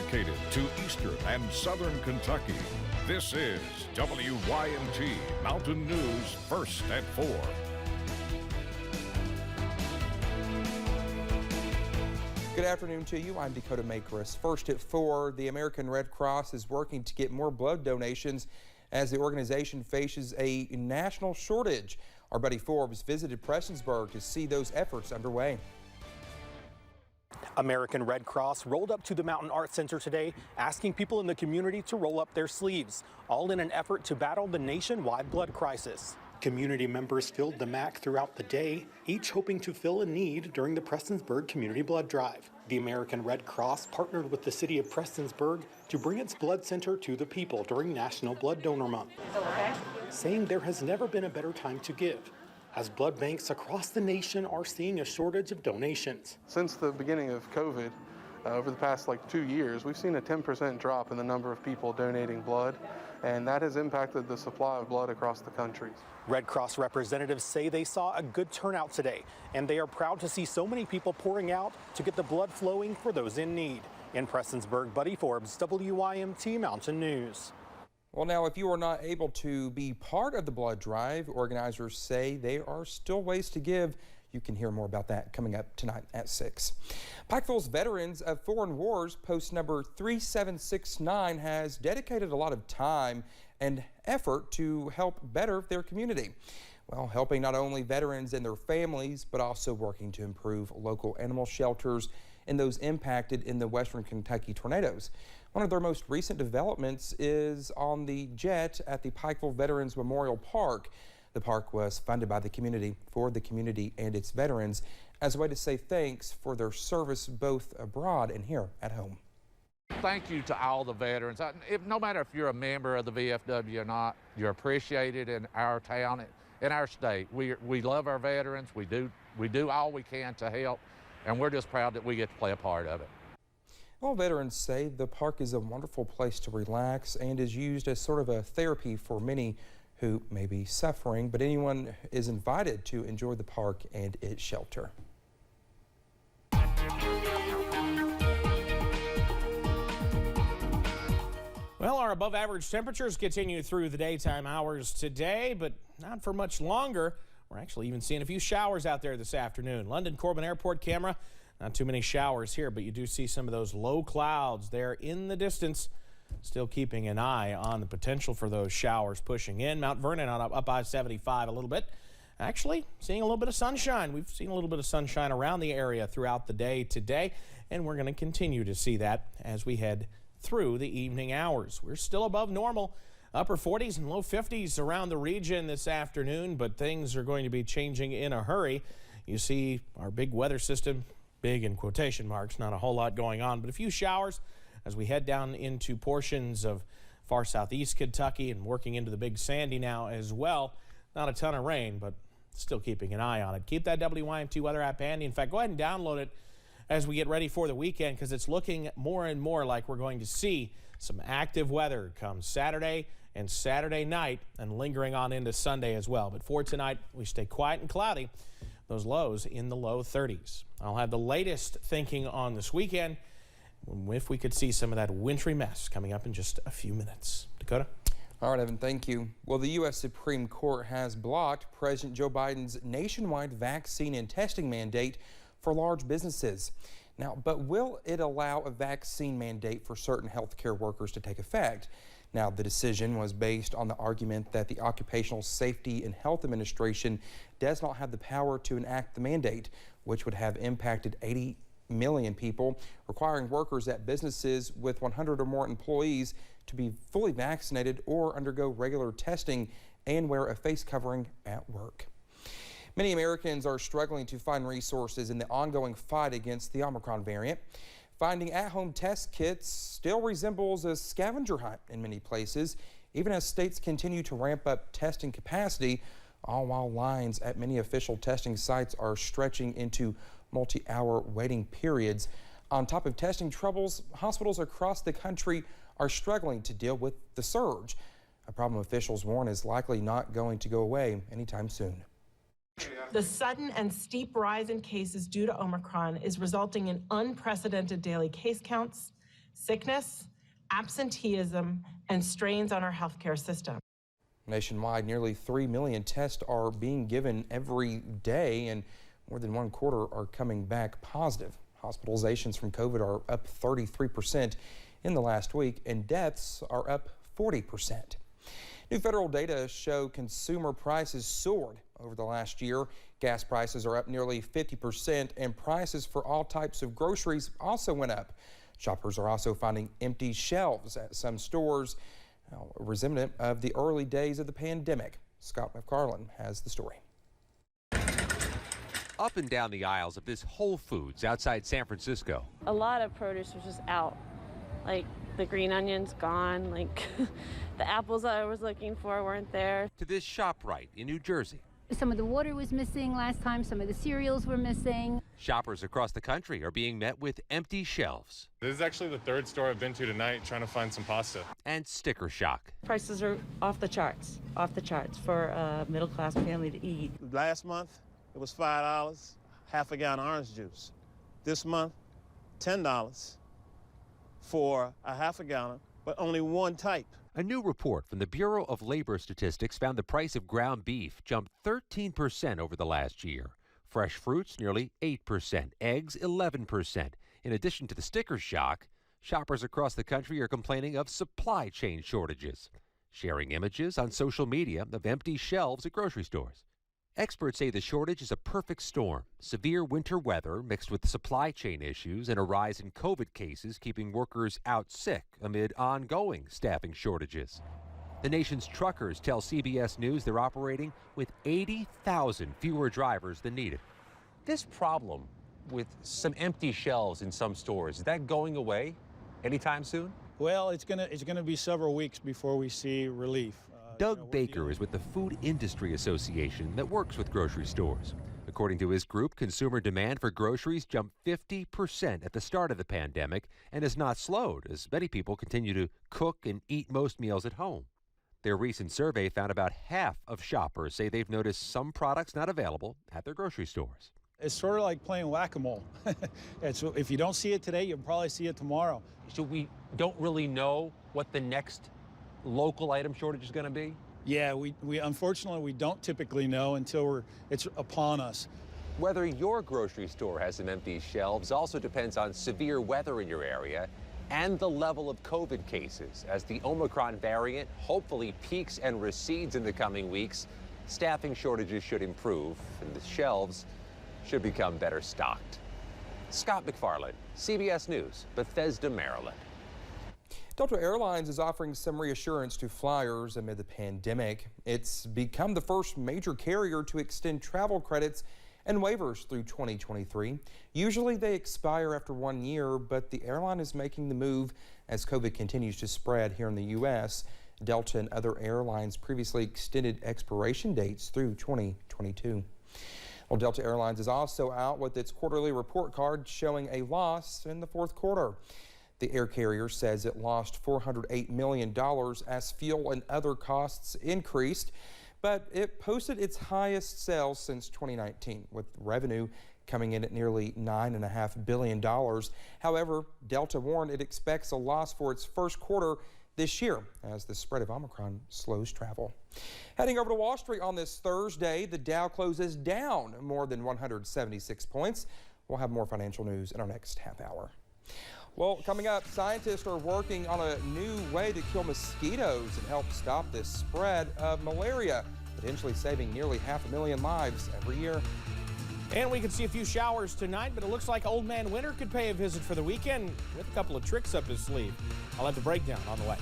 dedicated to eastern and southern Kentucky. This is WYMT Mountain News First at 4. Good afternoon to you. I'm Dakota Makris. First at 4, the American Red Cross is working to get more blood donations as the organization faces a national shortage. Our buddy Forbes visited Prestonsburg to see those efforts underway. American Red Cross rolled up to the Mountain Arts Center today, asking people in the community to roll up their sleeves, all in an effort to battle the nationwide blood crisis. Community members filled the MAC throughout the day, each hoping to fill a need during the Prestonsburg Community Blood Drive. The American Red Cross partnered with the city of Prestonsburg to bring its blood center to the people during National Blood Donor Month, saying there has never been a better time to give, as blood banks across the nation are seeing a shortage of donations. Since the beginning of COVID, over the past 2 years, we've seen a 10% drop in the number of people donating blood, and that has impacted the supply of blood across the country. Red Cross representatives say they saw a good turnout today, and they are proud to see so many people pouring out to get the blood flowing for those in need. In Prestonsburg, Buddy Forbes, WYMT Mountain News. Well, now, if you are not able to be part of the blood drive, organizers say there are still ways to give. You can hear more about that coming up tonight at 6. Pikeville's Veterans of Foreign Wars post number 3769 has dedicated a lot of time and effort to help better their community. Well, helping not only veterans and their families, but also working to improve local animal shelters and those impacted in the Western Kentucky tornadoes. One of their most recent developments is on the jet at the Pikeville Veterans Memorial Park. The park was funded by the community for the community and its veterans as a way to say thanks for their service both abroad and here at home. Thank you to all the veterans. No matter if you're a member of the VFW or not, you're appreciated in our town, in our state. We love our veterans. We do all we can to help, and we're just proud that we get to play a part of it. Well, veterans say the park is a wonderful place to relax and is used as sort of a therapy for many who may be suffering, but anyone is invited to enjoy the park and its shelter. Well, our above average temperatures continue through the daytime hours today, but not for much longer. We're actually even seeing a few showers out there this afternoon. London Corbin Airport camera, not too many showers here, but you do see some of those low clouds there in the distance. Still keeping an eye on the potential for those showers pushing in. Mount Vernon on up I-75 a little bit. Actually, seeing a little bit of sunshine. We've seen a little bit of sunshine around the area throughout the day today, and we're going to continue to see that as we head through the evening hours. We're still above normal, upper 40s and low 50s around the region this afternoon, but things are going to be changing in a hurry. You see our big weather system, big in quotation marks, not a whole lot going on, but a few showers as we head down into portions of far southeast Kentucky and working into the Big Sandy now as well. Not a ton of rain, but still keeping an eye on it. Keep that WYMT weather app handy. In fact, go ahead and download it as we get ready for the weekend, because it's looking more and more like we're going to see some active weather come Saturday and Saturday night and lingering on into Sunday as well. But for tonight, we stay quiet and cloudy. Those lows in the low 30s. I'll have the latest thinking on this weekend if we could see some of that wintry mess coming up in just a few minutes. Dakota? All right, Evan, thank you. Well, the U.S. Supreme Court has blocked President Joe Biden's nationwide vaccine and testing mandate for large businesses. Now, but will it allow a vaccine mandate for certain healthcare workers to take effect? Now, the decision was based on the argument that the Occupational Safety and Health Administration does not have the power to enact the mandate, which would have impacted 80 million people, requiring workers at businesses with 100 or more employees to be fully vaccinated or undergo regular testing and wear a face covering at work. Many Americans are struggling to find resources in the ongoing fight against the Omicron variant. Finding at-home test kits still resembles a scavenger hunt in many places, even as states continue to ramp up testing capacity, all while lines at many official testing sites are stretching into multi-hour waiting periods. On top of testing troubles, hospitals across the country are struggling to deal with the surge, a problem officials warn is likely not going to go away anytime soon. The sudden and steep rise in cases due to Omicron is resulting in unprecedented daily case counts, sickness, absenteeism, and strains on our healthcare system. Nationwide, nearly 3 million tests are being given every day, and more than 1/4 are coming back positive. Hospitalizations from COVID are up 33% in the last week, and deaths are up 40%. New federal data show consumer prices soared over the last year. Gas prices are up nearly 50%, and prices for all types of groceries also went up. Shoppers are also finding empty shelves at some stores, reminiscent of the early days of the pandemic. Scott McFarland has the story. Up and down the aisles of this Whole Foods outside San Francisco. A lot of produce was just out. Like the green onions gone, like the apples I was looking for weren't there. To this ShopRite in New Jersey. Some of the water was missing last time, some of the cereals were missing. Shoppers across the country are being met with empty shelves. This is actually the third store I've been to tonight trying to find some pasta. And sticker shock. Prices are off the charts for a middle-class family to eat. Last month, it was $5, half a gallon orange juice. This month, $10 for a half a gallon, but only one type. A new report from the Bureau of Labor Statistics found the price of ground beef jumped 13% over the last year. Fresh fruits nearly 8%, eggs 11%. In addition to the sticker shock, shoppers across the country are complaining of supply chain shortages, sharing images on social media of empty shelves at grocery stores. Experts say the shortage is a perfect storm. Severe winter weather mixed with supply chain issues and a rise in COVID cases keeping workers out sick amid ongoing staffing shortages. The nation's truckers tell CBS News they're operating with 80,000 fewer drivers than needed. This problem with some empty shelves in some stores, is that going away anytime soon? Well, it's gonna be several weeks before we see relief. Doug Baker is with the Food Industry Association that works with grocery stores. According to his group, consumer demand for groceries jumped 50% at the start of the pandemic and has not slowed as many people continue to cook and eat most meals at home. Their recent survey found about half of shoppers say they've noticed some products not available at their grocery stores. It's sort of like playing whack-a-mole. If you don't see it today, you'll probably see it tomorrow. So we don't really know what the next local item shortage is going to be? Yeah, we unfortunately we don't typically know until it's upon us. Whether your grocery store has some empty shelves also depends on severe weather in your area and the level of COVID cases. As the Omicron variant hopefully peaks and recedes in the coming weeks, staffing shortages should improve and the shelves should become better stocked. Scott McFarland, CBS News, Bethesda, Maryland. Delta Airlines is offering some reassurance to flyers amid the pandemic. It's become the first major carrier to extend travel credits and waivers through 2023. Usually they expire after 1 year, but the airline is making the move as COVID continues to spread here in the U.S. Delta and other airlines previously extended expiration dates through 2022. Well, Delta Airlines is also out with its quarterly report card showing a loss in the fourth quarter. The air carrier says it lost $408 million as fuel and other costs increased, but it posted its highest sales since 2019, with revenue coming in at nearly $9.5 billion. However, Delta warned it expects a loss for its first quarter this year as the spread of Omicron slows travel. Heading over to Wall Street on this Thursday, the Dow closes down more than 176 points. We'll have more financial news in our next half hour. Well, coming up, scientists are working on a new way to kill mosquitoes and help stop this spread of malaria, potentially saving nearly 500,000 lives every year. And we could see a few showers tonight, but it looks like Old Man Winter could pay a visit for the weekend with a couple of tricks up his sleeve. I'll have the breakdown on the way.